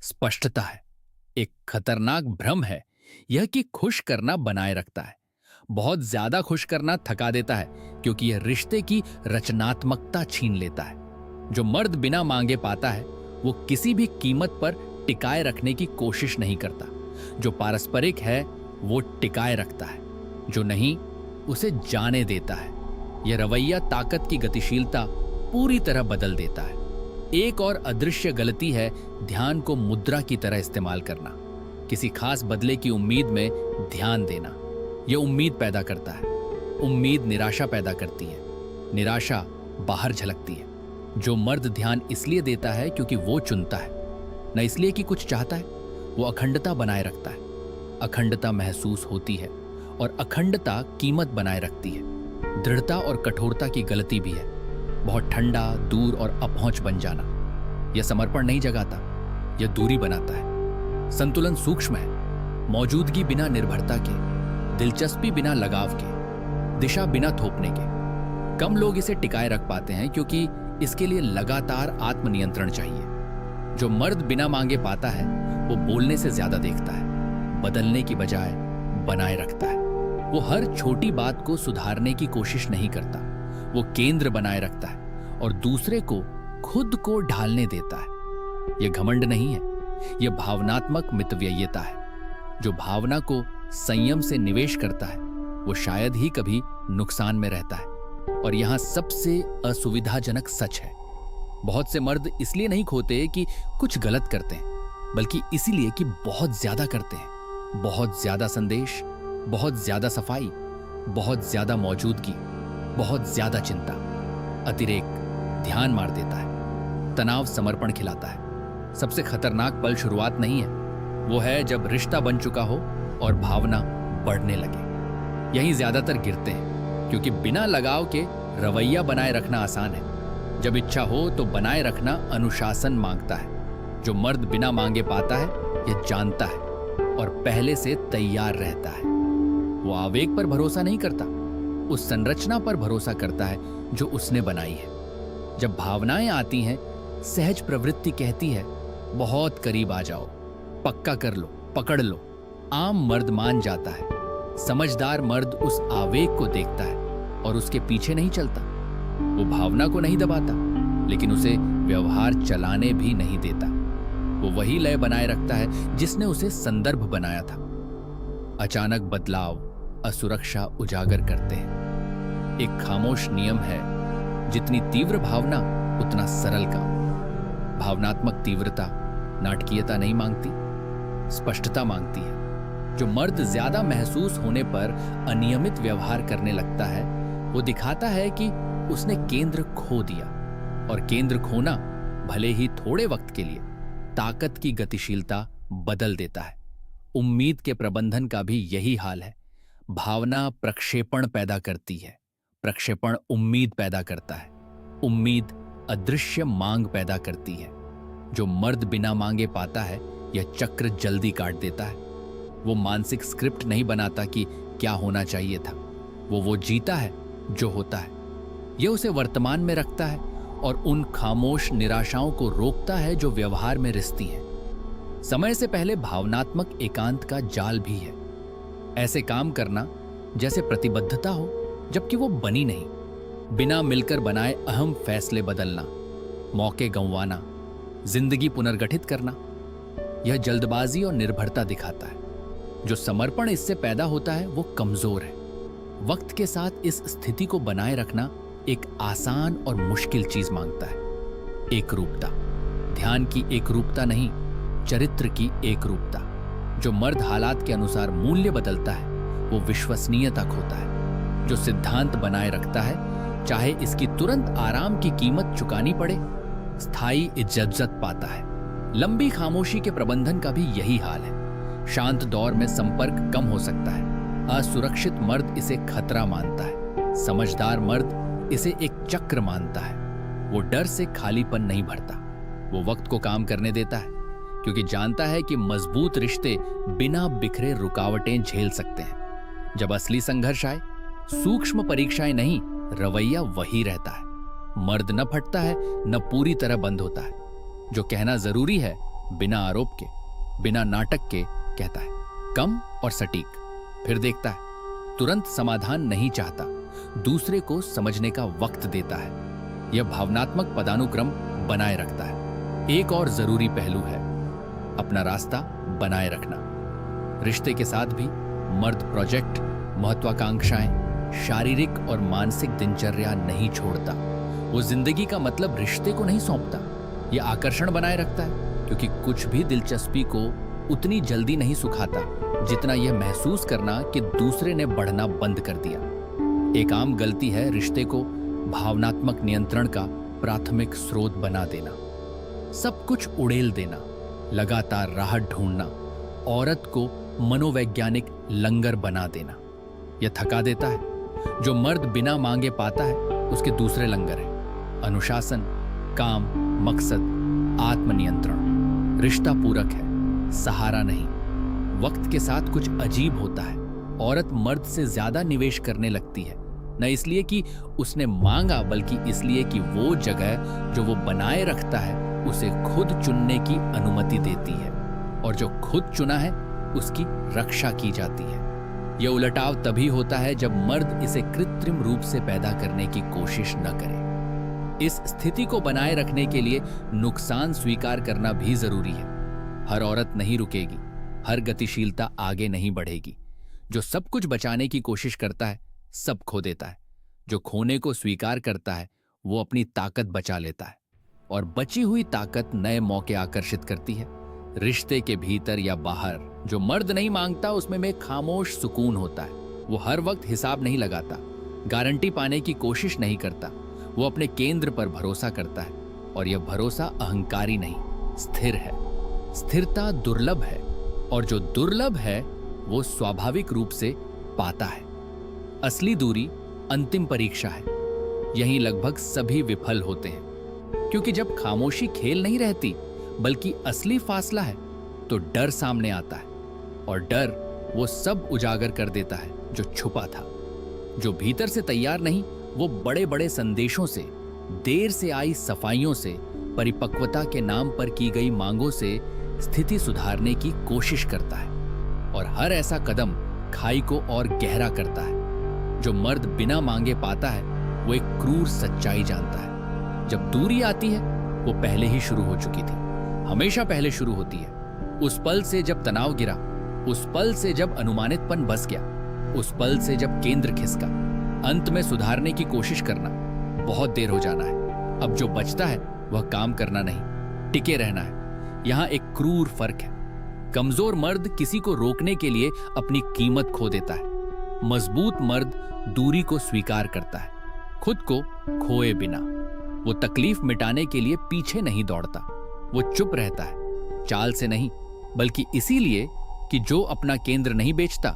स्पष्टता है। एक खतरनाक भ्रम है यह कि खुश करना बनाए रखता है। बहुत ज्यादा खुश करना थका देता है, क्योंकि यह रिश्ते की रचनात्मकता छीन लेता है। जो मर्द बिना मांगे पाता है वो किसी भी कीमत पर टिकाए रखने की कोशिश नहीं करता। जो पारस्परिक है वो टिकाए रखता है, जो नहीं उसे जाने देता है। यह रवैया ताकत की गतिशीलता पूरी तरह बदल देता है। एक और अदृश्य गलती है ध्यान को मुद्रा की तरह इस्तेमाल करना। किसी खास बदले की उम्मीद में ध्यान देना यह उम्मीद पैदा करता है। उम्मीद निराशा पैदा करती है, निराशा बाहर झलकती है। जो मर्द ध्यान इसलिए देता है क्योंकि वो चुनता है, न इसलिए कि कुछ चाहता है। वो अखंडता बनाए रखता है। अखंडता महसूस होती है और अखंडता कीमत बनाए रखती है। दृढ़ता और कठोरता की गलती भी है, बहुत ठंडा, दूर और अपहुंच बन जाना। यह समर्पण नहीं जगाता, यह दूरी बनाता है। संतुलन सूक्ष्म है, मौजूदगी बिना निर्भरता के, दिलचस्पी बिना लगाव के, दिशा बिना थोपने के। कम लोग इसे टिकाए रख पाते हैं क्योंकि इसके लिए लगातार आत्मनियंत्रण चाहिए। जो मर्द बिना मांगे पाता है वो बोलने से ज्यादा देखता है, बदलने की बजाय बनाए रखता है। वो हर छोटी बात को सुधारने की कोशिश नहीं करता, वो केंद्र बनाए रखता है और दूसरे को खुद को ढालने देता है। यह घमंड नहीं है, यह भावनात्मक मितव्ययिता है। जो भावना को संयम से निवेश करता है वो शायद ही कभी नुकसान में रहता है। और यहां सबसे असुविधाजनक सच है, बहुत से मर्द इसलिए नहीं खोते कि कुछ गलत करते हैं, बल्कि इसीलिए कि बहुत ज्यादा करते हैं। बहुत ज्यादा संदेश, बहुत ज्यादा सफाई, बहुत ज्यादा मौजूदगी, बहुत ज्यादा चिंता। अतिरेक ध्यान मार देता है, तनाव समर्पण खिलाता है। सबसे खतरनाक पल शुरुआत नहीं है, वो है जब रिश्ता बन चुका हो और भावना बढ़ने लगे। यहीं ज्यादातर गिरते हैं, क्योंकि बिना लगाव के रवैया बनाए रखना आसान है। जब इच्छा हो तो बनाए रखना अनुशासन मांगता है। जो मर्द बिना मांगे पाता है यह जानता है और पहले से तैयार रहता है। वो आवेग पर भरोसा नहीं करता, उस संरचना पर भरोसा करता है जो उसने बनाई है। जब भावनाएं आती हैं, सहज प्रवृत्ति कहती है बहुत करीब आ जाओ, पक्का कर लो, पकड़ लो। आम मर्द मान जाता है, समझदार मर्द उस आवेग को देखता है और उसके पीछे नहीं चलता। वो भावना को नहीं दबाता, लेकिन उसे व्यवहार चलाने भी नहीं देता। वो वही लय बनाए रखता है जिसने उसे संदर्भ बनाया था। अचानक बदलाव असुरक्षा उजागर करते हैं। एक खामोश नियम है, जितनी तीव्र भावना उतना सरल काम। भावनात्मक तीव्रता नाटकीयता नहीं मांगती, स्पष्टता मांगती है। जो मर्द ज्यादा महसूस होने पर अनियमित व्यवहार करने लगता है, वो दिखाता है कि उसने केंद्र खो दिया। और केंद्र खोना, भले ही थोड़े वक्त के लिए, ताकत की गतिशीलता बदल देता है। उम्मीद के प्रबंधन का भी यही हाल है। भावना प्रक्षेपण पैदा करती है, प्रक्षेपण उम्मीद पैदा करता है, उम्मीद अदृश्य मांग पैदा करती है। जो मर्द बिना मांगे पाता है यह चक्र जल्दी काट देता है। वो मानसिक स्क्रिप्ट नहीं बनाता कि क्या होना चाहिए था, वो जीता है जो होता है। यह उसे वर्तमान में रखता है और उन खामोश निराशाओं को रोकता है जो व्यवहार में रिसती हैं। समय से पहले भावनात्मक एकांत का जाल भी है। ऐसे काम करना जैसे प्रतिबद्धता हो, जबकि वो बनी नहीं। बिना मिलकर बनाए अहम फैसले बदलना, मौके गंवाना, जिंदगी पुनर्गठित करना, यह जल्दबाजी और निर्भरता दिखाता है। जो समर्पण इससे पैदा होता है वो कमजोर है। वक्त के साथ इस स्थिति को बनाए रखना एक आसान और मुश्किल चीज मांगता है। एक रूपता, ध्यान की एक रूपता नहीं, चरित्र की एक रूपता। जो मर्द हालात के अनुसार मूल्य बदलता है वो विश्वसनीयता खोता है। जो सिद्धांत बनाए रखता है, चाहे इसकी तुरंत आराम की कीमत चुकानी पड़े, स्थायी इज्जत पाता है। लंबी खामोशी के प्रबंधन का भी यही हाल है। शांत दौर में संपर्क कम हो सकता है। असुरक्षित मर्द इसे खतरा मानता है, समझदार मर्द इसे एक चक्र मानता है। वो डर से खालीपन नहीं भरता, वो वक्त को काम करने देता है, क्योंकि जानता है कि मजबूत रिश्ते बिना बिखरे रुकावटें झेल सकते हैं। जब असली संघर्ष आए, सूक्ष्म परीक्षाएं नहीं, रवैया वही रहता है। मर्द न फटता है, न पूरी तरह बंद होता है। जो कहना जरूरी है, बिना आरोप के, बिना नाटक के कहता है, कम और सटीक। फिर देखता है, तुरंत समाधान नहीं चाहता, दूसरे को समझने का वक्त देता है। यह भावनात्मक पदानुक्रम बनाए रखता है। एक और जरूरी पहलू है अपना रास्ता बनाए रखना। रिश्ते के साथ भी मर्द प्रोजेक्ट, महत्वाकांक्षाएं, शारीरिक और मानसिक दिनचर्या नहीं छोड़ता। वो जिंदगी का मतलब रिश्ते को नहीं सौंपता, ये आकर्षण बनाए रखता है, क्योंकि कुछ भी दिलचस्पी को उतनी जल्दी नहीं सुखाता जितना यह महसूस करना कि दूसरे ने बढ़ना बंद कर दिया। एक आम गलती है रिश्ते को भावनात्मक नियंत्रण का प्राथमिक स्रोत बना देना, सब कुछ उड़ेल देना, लगातार राहत ढूंढना, औरत को मनोवैज्ञानिक लंगर बना देना। यह थका देता है। जो मर्द बिना मांगे पाता है उसके दूसरे लंगर है: अनुशासन, काम, मकसद, आत्मनियंत्रण। रिश्ता पूरक है, सहारा नहीं। वक्त के साथ कुछ अजीब होता है। औरत मर्द से ज्यादा निवेश करने लगती है, न इसलिए कि उसने मांगा, बल्कि इसलिए कि वो जगह जो वो बनाए रखता है उसे खुद चुनने की अनुमति देती है, और जो खुद चुना है उसकी रक्षा की जाती है। यह उलटाव तभी होता है जब मर्द इसे कृत्रिम रूप से पैदा करने की कोशिश न करे। इस स्थिति को बनाए रखने के लिए नुकसान स्वीकार करना भी जरूरी है। हर औरत नहीं रुकेगी, हर गतिशीलता आगे नहीं बढ़ेगी। जो सब कुछ बचाने की कोशिश करता है सब खो देता है। जो खोने को स्वीकार करता है वो अपनी ताकत बचा लेता है, और बची हुई ताकत नए मौके आकर्षित करती है। रिश्ते के भीतर या बाहर जो मर्द नहीं मांगता उसमें में खामोश सुकून होता है। वो हर वक्त हिसाब नहीं लगाता, गारंटी पाने की कोशिश नहीं करता। वो अपने केंद्र पर भरोसा करता है, और यह भरोसा अहंकारी नहीं, स्थिर है। स्थिरता दुर्लभ है, और जो दुर्लभ है वो स्वाभाविक रूप से पाता है। असली दूरी अंतिम परीक्षा है। यहीं लगभग सभी विफल होते हैं, क्योंकि जब खामोशी खेल नहीं रहती बल्कि असली फासला है तो डर सामने आता है, और डर वो सब उजागर कर देता है जो छुपा था। जो भीतर से तैयार नहीं वो बड़े बड़े संदेशों से, देर से आई सफाइयों से, परिपक्वता के नाम पर की गई मांगों से स्थिति सुधारने की कोशिश करता है, और हर ऐसा कदम खाई को और गहरा करता है। जो मर्द बिना मांगे पाता है वो एक क्रूर सच्चाई जानता है: जब दूरी आती है वो पहले ही शुरू हो चुकी थी, हमेशा पहले शुरू होती है। उस पल से जब तनाव गिरा, उस पल से जब अनुमानितपन बस गया, उस पल से जब केंद्र खिसका। अंत में सुधारने की कोशिश करना, बहुत देर हो जाना है। अब जो बचता है वह काम करना नहीं, टिके रहना है। यहां एक क्रूर फर्क है। कमजोर मर्द किसी को रोकने के लिए अपनी कीमत खो देता है। मजबूत मर्द दूरी को स्वीकार करता है, खुद को खोए बिना। वो तकलीफ मिटाने के लिए पीछे नहीं दौड़ता, वो चुप रहता है, चाल से नहीं बल्कि इसीलिए कि जो अपना केंद्र नहीं बेचता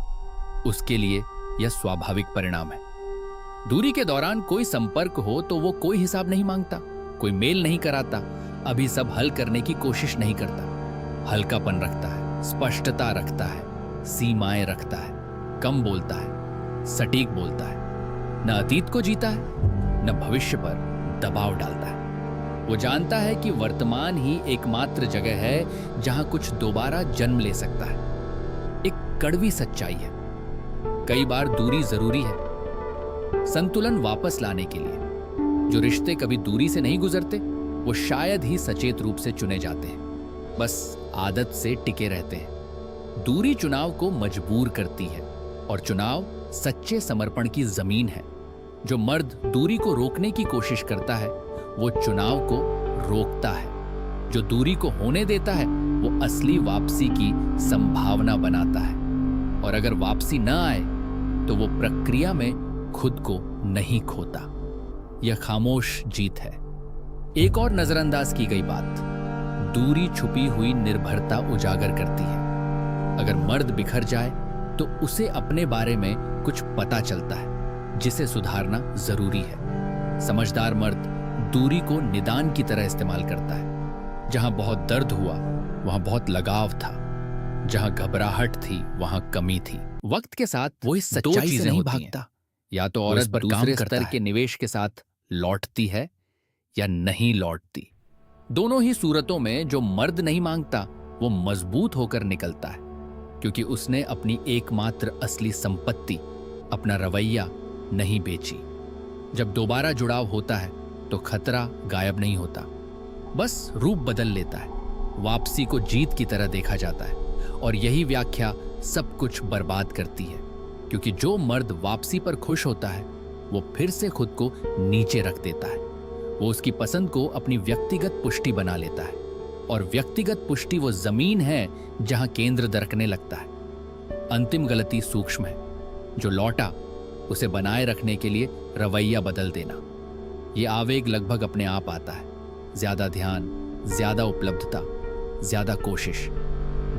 उसके लिए यह स्वाभाविक परिणाम है। दूरी के दौरान कोई संपर्क हो तो वो कोई हिसाब नहीं मांगता, कोई मेल नहीं कराता, अभी सब हल करने की कोशिश नहीं करता। हल्कापन रखता है, स्पष्टता रखता है, सीमाएं रखता है, कम बोलता है, सटीक बोलता है। न अतीत को जीता है, न भविष्य पर दबाव डालता है। वो जानता है कि वर्तमान ही एकमात्र जगह है जहां कुछ दोबारा जन्म ले सकता है। एक कड़वी सच्चाई है। कई बार दूरी जरूरी है संतुलन वापस लाने के लिए। जो रिश्ते कभी दूरी से नहीं गुजरते वो शायद ही सचेत रूप से चुने जाते हैं, बस आदत से टिके रहते हैं। दूरी चुनाव को मजबूर करती है, और चुनाव सच्चे समर्पण की जमीन है। जो मर्द दूरी को रोकने की कोशिश करता है वो चुनाव को रोकता है। जो दूरी को होने देता है वो असली वापसी की संभावना बनाता है, और अगर वापसी न आए तो वो प्रक्रिया में खुद को नहीं खोता। यह खामोश जीत है। एक और नजरअंदाज की गई बात, दूरी छुपी हुई निर्भरता उजागर करती है। अगर मर्द बिखर जाए तो उसे अपने बारे में कुछ पता चलता है जिसे सुधारना जरूरी है। समझदार मर्द दूरी को निदान की तरह इस्तेमाल करता है। जहां बहुत दर्द हुआ वहां बहुत लगाव था, जहां घबराहट थी वहां कमी थी। वक्त के साथ वो इस सच्चाई से नहीं भागता। या तो औरत पर दूसरे स्तर के निवेश के साथ लौटती है या नहीं लौटती। दोनों ही सूरतों में जो मर्द नहीं मांगता वो मजबूत होकर निकलता है, क्योंकि उसने अपनी एकमात्र असली संपत्ति, अपना रवैया नहीं बेची। जब दोबारा जुड़ाव होता है तो खतरा गायब नहीं होता, बस रूप बदल लेता है। वापसी को जीत की तरह देखा जाता है, और यही व्याख्या सब कुछ बर्बाद करती है। क्योंकि जो मर्द वापसी पर खुश होता है वो फिर से खुद को नीचे रख देता है। वो उसकी पसंद को अपनी व्यक्तिगत पुष्टि बना लेता है, और व्यक्तिगत पुष्टि वो जमीन है जहां केंद्र दरकने लगता है। अंतिम गलती सूक्ष्म है। जो लौटा उसे बनाए रखने के लिए रवैया बदल देना। ये आवेग लगभग अपने आप आता है। ज्यादा ध्यान, ज्यादा उपलब्धता, ज्यादा कोशिश,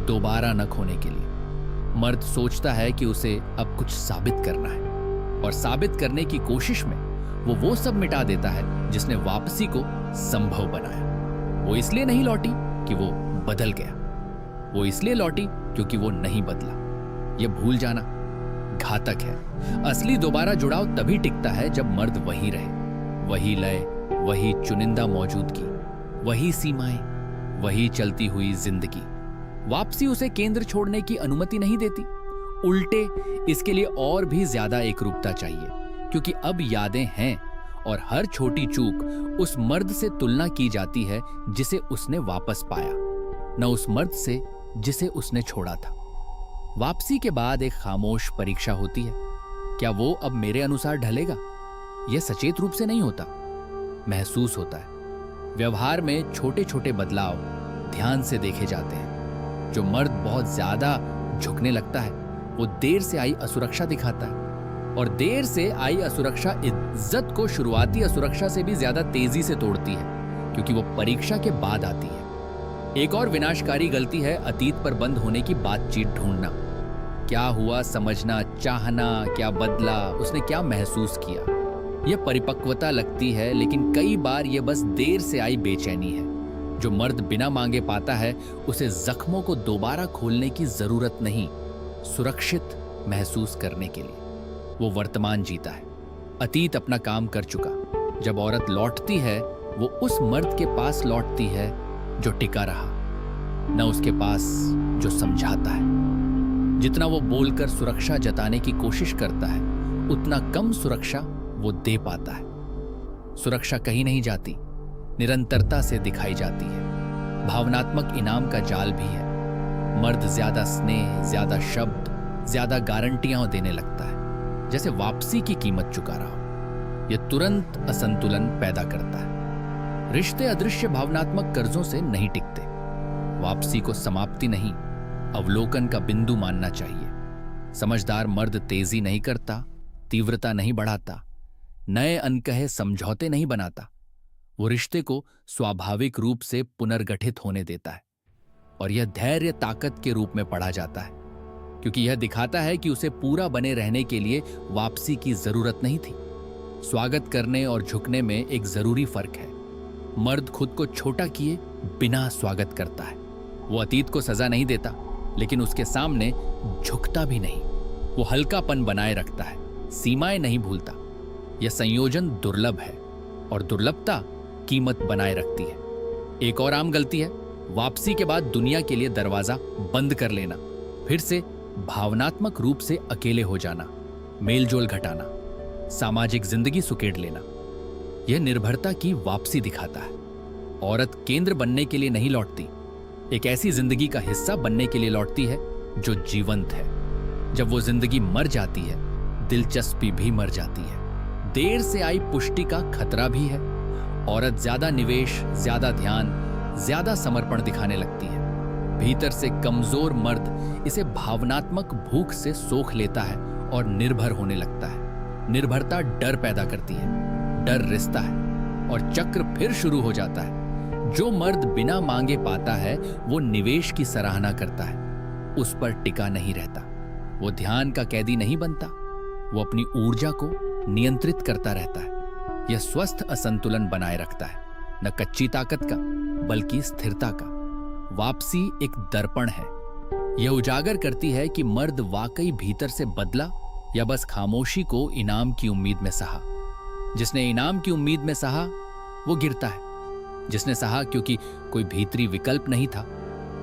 दोबारा न खोने के लिए। मर्द सोचता है कि उसे अब कुछ साबित करना है, और साबित करने की कोशिश में वो सब मिटा देता है जिसने वापसी को संभव बनाया। वो इसलिए नहीं लौटी कि वो बदल गया, वो इसलिए लौटी क्योंकि वो नहीं बदला। ये भूल जाना घातक है। असली दोबारा जुड़ाव तभी टिकता है जब मर्द वही रहे, वही लय, वही चुनिंदा मौजूदगी, वही सीमाएं, वही चलती हुई जिंदगी। वापसी उसे केंद्र छोड़ने की अनुमति नहीं देती। उल्टे इसके लिए और भी ज्यादा एकरूपता चाहिए, क्योंकि अब यादें हैं और हर छोटी चूक उस मर्द से तुलना की जाती है जिसे उसने वापस पाया, न उस मर्द से जिसे उसने छोड़ा था। वापसी के बाद एक खामोश परीक्षा होती है। क्या वो अब मेरे अनुसार ढलेगा? यह सचेत रूप से नहीं होता, महसूस होता है। व्यवहार में छोटे छोटे बदलाव ध्यान से देखे जाते हैं। जो मर्द बहुत ज्यादा झुकने लगता है वो देर से आई असुरक्षा दिखाता है, और देर से आई असुरक्षा इज्जत को शुरुआती असुरक्षा से भी ज्यादा तेजी से तोड़ती है, क्योंकि वो परीक्षा के बाद आती है। एक और विनाशकारी गलती है अतीत पर बंद होने की बातचीत ढूंढना। क्या हुआ समझना, चाहना, क्या बदला, उसने क्या महसूस किया। यह परिपक्वता लगती है, लेकिन कई बार यह बस देर से आई बेचैनी है। जो मर्द बिना मांगे पाता है उसे जख्मों को दोबारा खोलने की जरूरत नहीं, सुरक्षित महसूस करने के लिए। वो वर्तमान जीता है। अतीत अपना काम कर चुका। जब औरत लौटती है वो उस मर्द के पास लौटती है जो टिका रहा, न उसके पास जो समझाता है। जितना वो बोलकर सुरक्षा जताने की कोशिश करता है उतना कम सुरक्षा वो दे पाता है। सुरक्षा कहीं नहीं जाती, निरंतरता से दिखाई जाती है। भावनात्मक इनाम का जाल भी है। मर्द ज्यादा स्नेह, ज्यादा शब्द, ज्यादा गारंटियां देने लगता है, जैसे वापसी की कीमत चुका रहा हो। यह तुरंत असंतुलन पैदा करता है। रिश्ते अदृश्य भावनात्मक कर्जों से नहीं टिकते। वापसी को समाप्ति नहीं, अवलोकन का बिंदु मानना चाहिए। समझदार मर्द तेजी नहीं करता, तीव्रता नहीं बढ़ाता, नए अनकहे समझौते नहीं बनाता। वो रिश्ते को स्वाभाविक रूप से पुनर्गठित होने देता है, और यह धैर्य ताकत के रूप में पढ़ा जाता है, क्योंकि यह दिखाता है कि उसे पूरा बने रहने के लिए वापसी की जरूरत नहीं थी। स्वागत करने और झुकने में एक जरूरी फर्क है। मर्द खुद को छोटा किए बिना स्वागत करता है। वो अतीत को सजा नहीं देता, लेकिन उसके सामने झुकता भी नहीं। वो हल्कापन बनाए रखता है, सीमाएं नहीं भूलता। यह संयोजन दुर्लभ है, और दुर्लभता कीमत बनाए रखती है। एक और आम गलती है वापसी के बाद दुनिया के लिए दरवाजा बंद कर लेना, फिर से भावनात्मक रूप से अकेले हो जाना, मेलजोल घटाना, सामाजिक जिंदगी सुकेड़ लेना। यह निर्भरता की वापसी दिखाता है। औरत केंद्र बनने के लिए नहीं लौटती, एक ऐसी जिंदगी का हिस्सा बनने के लिए लौटती है जो जीवंत है। जब वो जिंदगी मर जाती है, दिलचस्पी भी मर जाती है। देर से आई पुष्टि का खतरा भी है। औरत ज्यादा निवेश, ज्यादा ध्यान, ज्यादा समर्पण दिखाने लगती है। भीतर से कमजोर मर्द इसे भावनात्मक भूख से सोख लेता है और निर्भर होने लगता है। निर्भरता डर पैदा करती है, डर रिश्ता है, और चक्र फिर शुरू हो जाता है। जो मर्द बिना मांगे पाता है वो निवेश की सराहना करता है, उस पर टिका नहीं रहता। वो ध्यान का कैदी नहीं बनता, वो अपनी ऊर्जा को नियंत्रित करता रहता है। यह स्वस्थ असंतुलन बनाए रखता है, न कच्ची ताकत का बल्कि स्थिरता का। वापसी एक दर्पण है। यह उजागर करती है कि मर्द वाकई भीतर से बदला या बस खामोशी को इनाम की उम्मीद में सहा। जिसने इनाम की उम्मीद में सहा वो गिरता है। जिसने सहा क्योंकि कोई भीतरी विकल्प नहीं था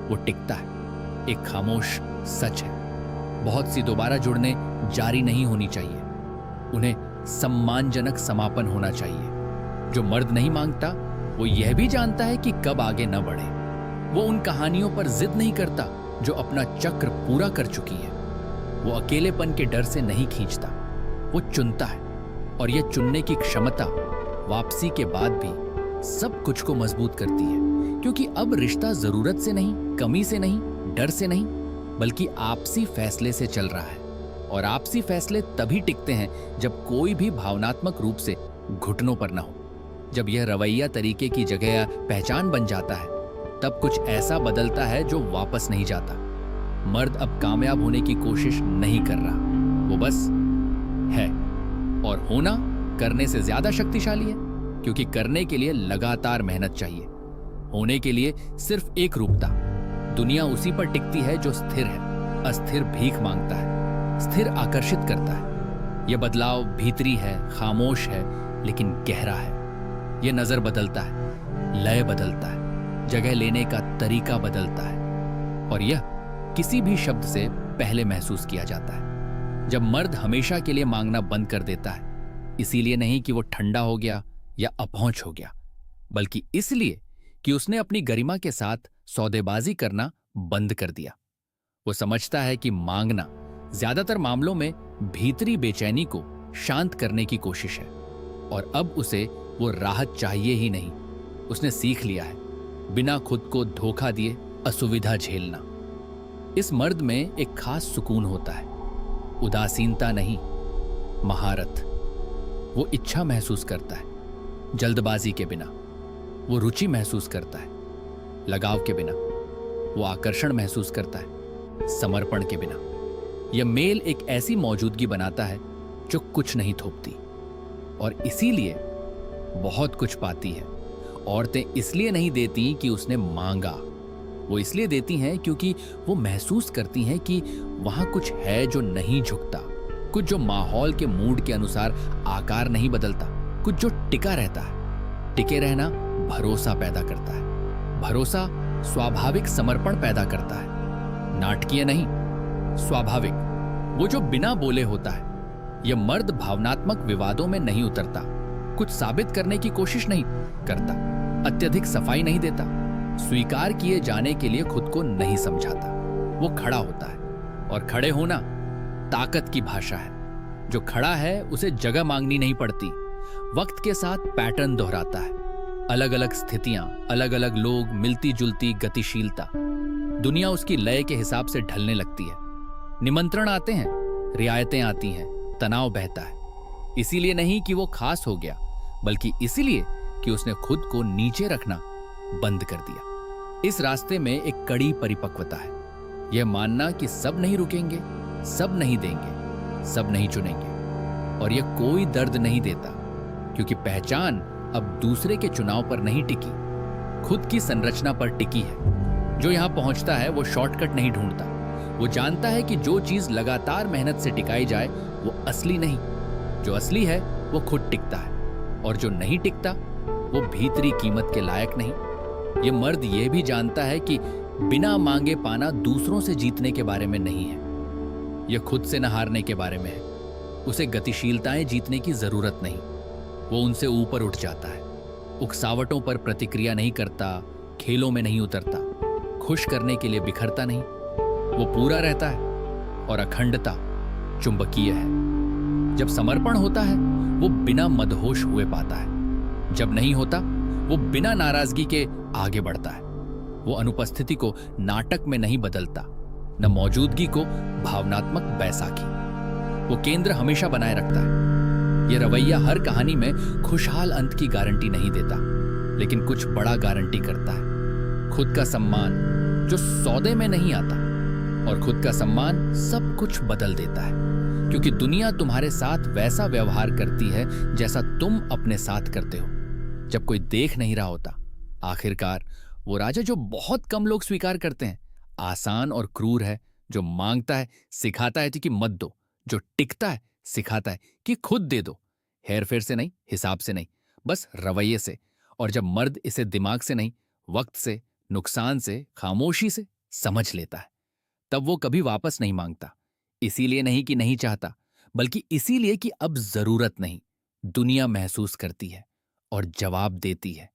वो टिकता है। एक खामोश सच है, बहुत सी दोबारा जुड़ने जारी नहीं होनी चाहिए, उन्हें सम्मानजनक समापन होना चाहिए। जो मर्द नहीं मांगता वो यह भी जानता है कि कब आगे न बढ़े। वो उन कहानियों पर जिद नहीं करता जो अपना चक्र पूरा कर चुकी है। वो अकेलेपन के डर से नहीं खींचता, वो चुनता है। और यह चुनने की क्षमता वापसी के बाद भी सब कुछ को मजबूत करती है, क्योंकि अब रिश्ता जरूरत से नहीं, कमी से नहीं, डर से नहीं, बल्कि आपसी फैसले से चल रहा है। और आपसी फैसले तभी टिकते हैं जब कोई भी भावनात्मक रूप से घुटनों पर न हो। जब यह रवैया तरीके की जगह या पहचान बन जाता है, तब कुछ ऐसा बदलता है जो वापस नहीं जाता। मर्द अब कामयाब होने की कोशिश नहीं कर रहा, वो बस है। और होना करने से ज्यादा शक्तिशाली है, क्योंकि करने के लिए लगातार मेहनत चाहिए, होने के लिए सिर्फ एक रूपता। दुनिया उसी पर टिकती है जो स्थिर है, अस्थिर भीख मांगता है, स्थिर आकर्षित करता है। यह बदलाव भीतरी है, खामोश है, लेकिन गहरा है। यह नजर बदलता है, लय बदलता है, जगह लेने का तरीका बदलता है। और यह किसी भी शब्द से पहले महसूस किया जाता है। जब मर्द हमेशा के लिए मांगना बंद कर देता है, इसीलिए नहीं कि वो ठंडा हो गया या अपहुंच हो गया, बल्कि इसलिए कि उसने अपनी गरिमा के साथ सौदेबाजी करना बंद कर दिया। वो समझता है कि मांगना ज्यादातर मामलों में भीतरी बेचैनी को शांत करने की कोशिश है, और अब उसे वो राहत चाहिए ही नहीं। उसने सीख लिया है बिना खुद को धोखा दिए असुविधा झेलना। इस मर्द में एक खास सुकून होता है, उदासीनता नहीं, महारत। वो इच्छा महसूस करता है जल्दबाजी के बिना, वो रुचि महसूस करता है लगाव के बिना, वो आकर्षण महसूस करता है समर्पण के बिना। यह मेल एक ऐसी मौजूदगी बनाता है जो कुछ नहीं थोपती, और इसीलिए बहुत कुछ पाती है। औरतें इसलिए नहीं देती कि उसने मांगा, वो इसलिए देती हैं क्योंकि वो महसूस करती हैं कि वहां कुछ है जो नहीं झुकता, कुछ जो माहौल के मूड के अनुसार आकार नहीं बदलता, कुछ जो टिका रहता है। टिके रहना भरोसा पैदा करता है, भरोसा स्वाभाविक समर्पण पैदा करता है, नाटकीय नहीं, स्वाभाविक, वो जो बिना बोले होता है। यह मर्द भावनात्मक विवादों में नहीं उतरता, कुछ साबित करने की कोशिश नहीं करता, अत्यधिक सफाई नहीं देता, स्वीकार किए जाने के लिए खुद को नहीं समझाता। वो खड़ा होता है, और खड़े होना ताकत की भाषा है। जो खड़ा है उसे जगह मांगनी नहीं पड़ती। वक्त के साथ पैटर्न दोहराता है, अलग अलग स्थितियां, अलग अलग लोग, मिलती जुलती गतिशीलता। दुनिया उसकी लय के हिसाब से ढलने लगती है। निमंत्रण आते हैं, रियायतें आती हैं, तनाव बहता है। इसीलिए नहीं कि वो खास हो गया, बल्कि इसीलिए कि उसने खुद को नीचे रखना बंद कर दिया। इस रास्ते में एक कड़ी परिपक्वता है, यह मानना कि सब नहीं रुकेंगे, सब नहीं देंगे, सब नहीं चुनेंगे। और यह कोई दर्द नहीं देता, क्योंकि पहचान अब दूसरे के चुनाव पर नहीं टिकी, खुद की संरचना पर टिकी है। जो यहां पहुंचता है वो शॉर्टकट नहीं ढूंढता, वो जानता है कि जो चीज लगातार मेहनत से टिकाई जाए वो असली नहीं, जो असली है वो खुद टिकता है, और जो नहीं टिकता वो भीतरी कीमत के लायक नहीं। ये मर्द ये भी जानता है कि बिना मांगे पाना दूसरों से जीतने के बारे में नहीं है, यह खुद से न हारने के बारे में है। उसे गतिशीलताएं जीतने की जरूरत नहीं, वो उनसे ऊपर उठ जाता है, उकसावटों पर प्रतिक्रिया नहीं करता, खेलों में नहीं उतरता, खुश करने के लिए बिखरता नहीं, वो पूरा रहता है। और अखंडता चुंबकीय है। जब समर्पण होता है वो बिना मदहोश हुए पाता है, जब नहीं होता वो बिना नाराजगी के आगे बढ़ता है। वो अनुपस्थिति को नाटक में नहीं बदलता, न मौजूदगी को भावनात्मक बैसाखी। वो केंद्र हमेशा बनाए रखता है। ये रवैया हर कहानी में खुशहाल अंत की गारंटी नहीं देता, लेकिन कुछ बड़ा गारंटी करता है। खुद का सम्मान जो सौदे में नहीं आता, और खुद का सम्मान सब कुछ बदल देता है, क्योंकि दुनिया तुम्हारे साथ वैसा व्यवहार करती है जैसा तुम अपने साथ करते हो। जब कोई देख नहीं रहा होता, आखिरकार वो राजा जो बहुत कम लोग स्वीकार करते हैं, आसान और क्रूर है। जो मांगता है सिखाता है कि मत दो, जो टिकता है सिखाता है कि खुद दे दो, हेरफेर से नहीं, हिसाब से नहीं, बस रवैये से। और जब मर्द इसे दिमाग से नहीं, वक्त से, नुकसान से, खामोशी से समझ लेता है, तब वो कभी वापस नहीं मांगता। इसीलिए नहीं कि नहीं चाहता, बल्कि इसीलिए कि अब जरूरत नहीं। दुनिया महसूस करती है और जवाब देती है।